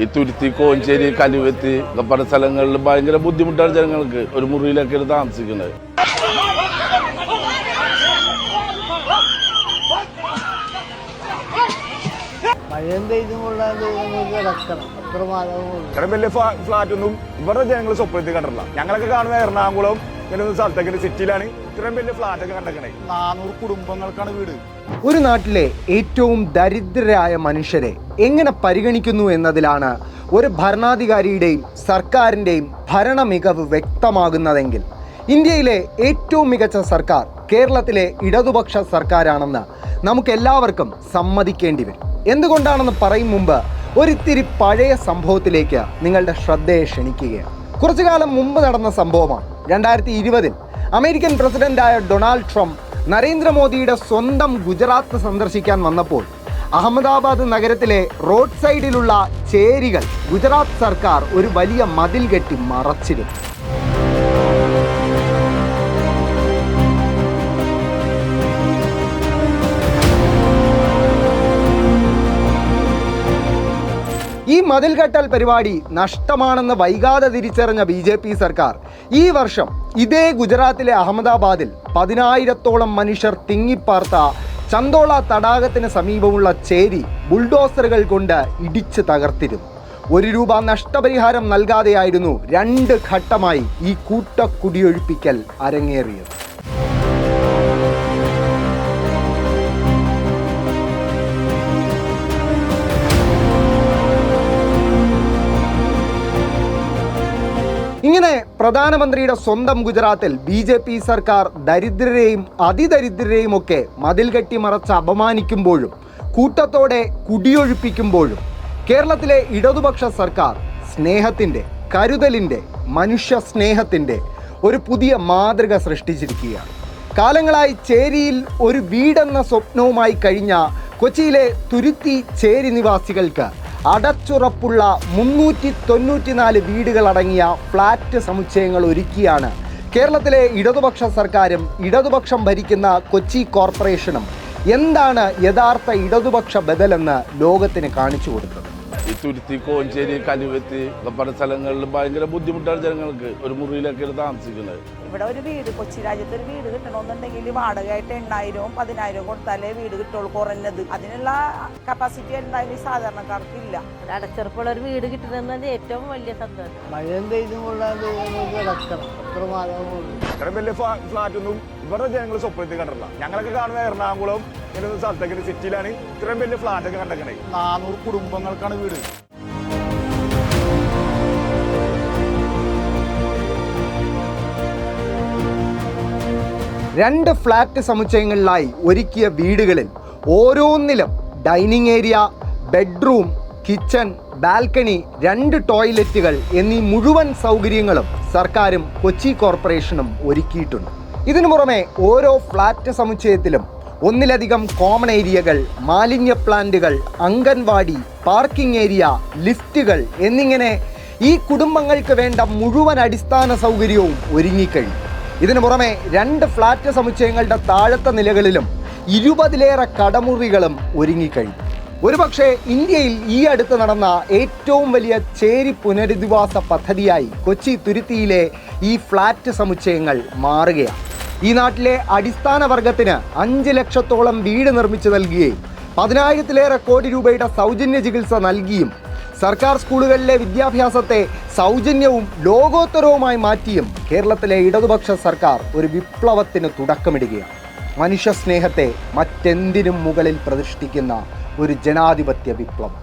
ഈ തുരുത്തി, കോഞ്ചേരി, കലുവത്തി പല സ്ഥലങ്ങളിൽ ഭയങ്കര ബുദ്ധിമുട്ടാണ് ജനങ്ങൾക്ക് ഒരു മുറിയിലൊക്കെയാണ് താമസിക്കുന്നത്. ഇത്രയും വലിയ ഫ്ലാറ്റൊന്നും ഇവരുടെ ജനങ്ങൾ സ്വപ്നത്തിൽ കണ്ടിട്ടില്ല. ഞങ്ങളൊക്കെ കാണുന്ന എറണാകുളം ഇങ്ങനെ സ്ഥലത്തൊക്കെ സിറ്റിയിലാണ് ഇത്രയും വലിയ ഫ്ലാറ്റൊക്കെ കണ്ടേക്കണേ. 400 കുടുംബങ്ങൾക്കാണ് വീട്. ഒരു നാട്ടിലെ ഏറ്റവും ദരിദ്രരായ മനുഷ്യരെ എങ്ങനെ പരിഗണിക്കുന്നു എന്നതിലാണ് ഒരു ഭരണാധികാരിയുടെയും സർക്കാരിൻ്റെയും ഭരണ മികവ് വ്യക്തമാകുന്നതെങ്കിൽ ഇന്ത്യയിലെ ഏറ്റവും മികച്ച സർക്കാർ കേരളത്തിലെ ഇടതുപക്ഷ സർക്കാരാണെന്ന് നമുക്കെല്ലാവർക്കും സമ്മതിക്കേണ്ടി വരും. എന്തുകൊണ്ടാണെന്ന് പറയും മുമ്പ് ഒരിത്തിരി പഴയ സംഭവത്തിലേക്ക് നിങ്ങളുടെ ശ്രദ്ധയെ ക്ഷണിക്കുകയാണ്. കുറച്ചു കാലം മുമ്പ് നടന്ന സംഭവമാണ്. 2020 അമേരിക്കൻ പ്രസിഡന്റായ ഡൊണാൾഡ് ട്രംപ് നരേന്ദ്രമോദിയുടെ സ്വന്തം ഗുജറാത്ത് സന്ദർശിക്കാൻ വന്നപ്പോൾ അഹമ്മദാബാദ് നഗരത്തിലെ റോഡ് സൈഡിലുള്ള ചേരികൾ ഗുജറാത്ത് സർക്കാർ ഒരു വലിയ മതിൽ കെട്ടി മറച്ചിരുന്നു. ഈ മതിൽകെട്ടൽ പരിപാടി നഷ്ടമാണെന്ന് വൈകാതെ തിരിച്ചറിഞ്ഞ BJP സർക്കാർ ഈ വർഷം ഇതേ ഗുജറാത്തിലെ അഹമ്മദാബാദിൽ 10,000-ഓളം മനുഷ്യർ തിങ്ങിപ്പാർത്ത ചന്തോള തടാകത്തിന് സമീപമുള്ള ചേരി ബുൾഡോസറുകൾ കൊണ്ട് ഇടിച്ച് തകർത്തിരുന്നു. ₹1 നഷ്ടപരിഹാരം നൽകാതെയായിരുന്നു 2 ഘട്ടമായി ഈ കൂട്ടക്കുടിയൊഴിപ്പിക്കൽ അരങ്ങേറിയത്. ഇങ്ങനെ പ്രധാനമന്ത്രിയുടെ സ്വന്തം ഗുജറാത്തിൽ BJP സർക്കാർ ദരിദ്രരെയും അതിദരിദ്രരെയും ഒക്കെ മതിൽ കെട്ടി മറച്ച് അപമാനിക്കുമ്പോഴും കൂട്ടത്തോടെ കുടിയൊഴിപ്പിക്കുമ്പോഴും കേരളത്തിലെ ഇടതുപക്ഷ സർക്കാർ സ്നേഹത്തിൻ്റെ, കരുതലിൻ്റെ, മനുഷ്യ സ്നേഹത്തിൻ്റെ ഒരു പുതിയ മാതൃക സൃഷ്ടിച്ചിരിക്കുകയാണ്. കാലങ്ങളായി ചേരിയിൽ ഒരു വീടെന്ന സ്വപ്നവുമായി കഴിഞ്ഞ കൊച്ചിയിലെ തുരുത്തി ചേരി നിവാസികൾക്ക് അടച്ചുറപ്പുള്ള 394 വീടുകളടങ്ങിയ ഫ്ലാറ്റ് സമുച്ചയങ്ങൾ ഒരുക്കിയാണ് കേരളത്തിലെ ഇടതുപക്ഷ സർക്കാരും ഇടതുപക്ഷം ഭരിക്കുന്ന കൊച്ചി കോർപ്പറേഷനും എന്താണ് യഥാർത്ഥ ഇടതുപക്ഷ ബദലെന്ന് ലോകത്തിന് കാണിച്ചു കൊടുത്തത്. ഈ തുരുത്തി, കോഞ്ചേരി, കലുവത്തി പല സ്ഥലങ്ങളിൽ ഭയങ്കര ബുദ്ധിമുട്ടാണ് ജനങ്ങൾക്ക് ഒരു മുറിയിലൊക്കെയാണ് താമസിക്കുന്നത്. ഇവിടെ ഒരു വീട്, കൊച്ചി രാജ്യത്ത് ഒരു വീട് കിട്ടണമെന്നുണ്ടെങ്കിൽ വാടകയായിട്ട് 8,000-ഉം 10,000-ഉം കൊടുത്താലേ വീട് കിട്ടുള്ളൂ കുറഞ്ഞത്. അതിനുള്ള കപ്പാസിറ്റി എന്തായാലും സാധാരണക്കാർക്ക് ഇല്ല. അടച്ചുറപ്പുള്ള ഒരു വീട് കിട്ടുന്നത് ഏറ്റവും വലിയ സന്തോഷം. ഇത്രയും വലിയ ഫ്ലാറ്റൊന്നും ഇവരുടെ ജനങ്ങൾ സ്വപ്നത്തിൽ കണ്ടിട്ടില്ല. ഞങ്ങളൊക്കെ കാണുന്ന എറണാകുളം ഇങ്ങനെ സ്ഥലത്തൊക്കെ സിറ്റിയിലാണ് ഇത്രയും വലിയ ഫ്ലാറ്റൊക്കെ കണ്ടേക്കണേ. 400 കുടുംബങ്ങൾക്കാണ് വീട്. രണ്ട് ഫ്ലാറ്റ് സമുച്ചയങ്ങളിലായി ഒരുക്കിയ വീടുകളിൽ ഓരോന്നിലും dining area, bedroom, kitchen, balcony, 2 ടോയ്ലറ്റുകൾ എന്നീ മുഴുവൻ സൗകര്യങ്ങളും സർക്കാരും കൊച്ചി കോർപ്പറേഷനും ഒരുക്കിയിട്ടുണ്ട്. ഇതിനു പുറമെ ഓരോ ഫ്ലാറ്റ് സമുച്ചയത്തിലും ഒന്നിലധികം കോമൺ ഏരിയകൾ, മാലിന്യ പ്ലാന്റുകൾ, അംഗൻവാടി, പാർക്കിംഗ് ഏരിയ, ലിഫ്റ്റുകൾ എന്നിങ്ങനെ ഈ കുടുംബങ്ങൾക്ക് വേണ്ട മുഴുവൻ അടിസ്ഥാന സൗകര്യവും ഒരുങ്ങിക്കഴിഞ്ഞു. ഇതിനു പുറമെ 2 ഫ്ലാറ്റ് സമുച്ചയങ്ങളുടെ താഴത്തെ നിലകളിലും 20-ലേറെ കടമുറികളും ഒരുങ്ങിക്കഴിഞ്ഞു. ഒരുപക്ഷെ ഇന്ത്യയിൽ ഈ അടുത്ത് നടന്ന ഏറ്റവും വലിയ ചേരി പുനരധിവാസ പദ്ധതിയായി കൊച്ചി തുരുത്തിയിലെ ഈ ഫ്ലാറ്റ് സമുച്ചയങ്ങൾ മാറുകയാണ്. ഈ നാട്ടിലെ അടിസ്ഥാന വർഗത്തിന് 5 ലക്ഷത്തോളം വീട് നിർമ്മിച്ചു നൽകുകയും 10,000-ലേറെ കോടി രൂപയുടെ സൗജന്യ ചികിത്സ നൽകിയും സർക്കാർ സ്കൂളുകളിലെ വിദ്യാഭ്യാസത്തെ സൗജന്യവും ലോകോത്തരവുമായി മാറ്റിയും കേരളത്തിലെ ഇടതുപക്ഷ സർക്കാർ ഒരു വിപ്ലവത്തിന് തുടക്കമിടുകയാണ്. മനുഷ്യ സ്നേഹത്തെ മറ്റെന്തിനും മുകളിൽ പ്രതിഷ്ഠിക്കുന്ന ഒരു ജനാധിപത്യ വിപ്ലവം.